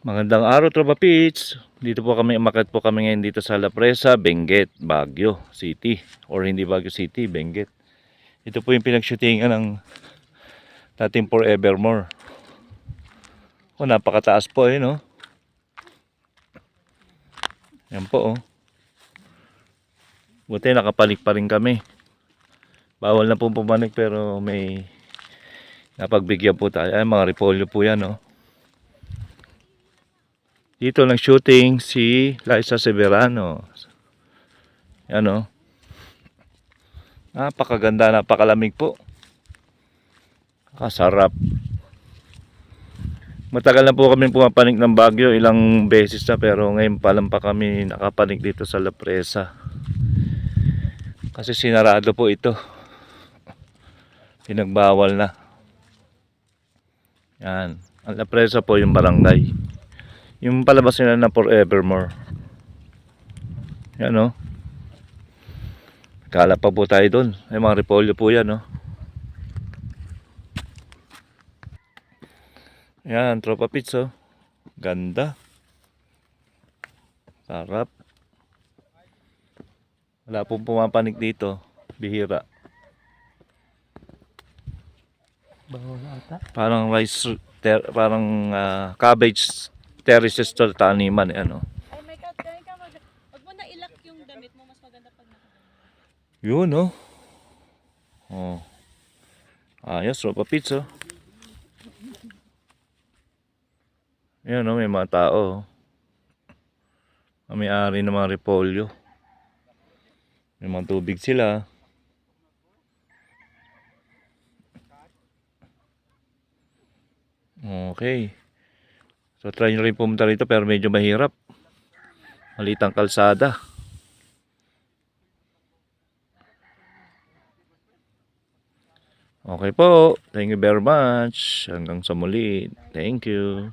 Magandang araw, Tropa Pits. Dito po kami, umakyat po kami ngayon dito sa La Presa, Benguet, Baguio City. Or hindi Baguio City, Benguet. Ito po yung pinag-shootingan ng dating Forevermore. Oh, napakataas po eh, no? Yan po, oh. Buti nakapalik pa rin kami. Bawal na po pumanik pero may napagbigyan po tayo. Ay, mga repolyo po yan, no? Dito nag-shooting si Liza Severano. Yan, no? Napakaganda, napakalamig po. Kasarap. Matagal na po kami pumapanik ng Baguio, ilang beses na, pero ngayon pa lang pa kami nakapanik dito sa La Presa. Kasi sinarado po ito. Pinagbawal na. Yan. Ang La Presa po yung barangay. Yung palabas nila na Forevermore. Yan, no? Kala pa po tayo doon. Ay, mga repolyo po yan, no? Yan, Tropa Pits, oh. Ganda. Sarap. Wala pong pumapanik dito. Bihira. Parang parang cabbage terraces to taniman, ano. Ay, may cut ka. Wag mo na ilak yung damit mo. Mas maganda pag nakaganda. Yun, oh. Oh. Ayos, Tropa Pits, oh. Yan, oh, may mga tao. May-ari ng mga repolyo. May mga tubig sila. Okay. So try nyo rin pumunta rito pero medyo mahirap. Maliit ang kalsada. Okay po. Thank you very much. Hanggang sa muli. Thank you.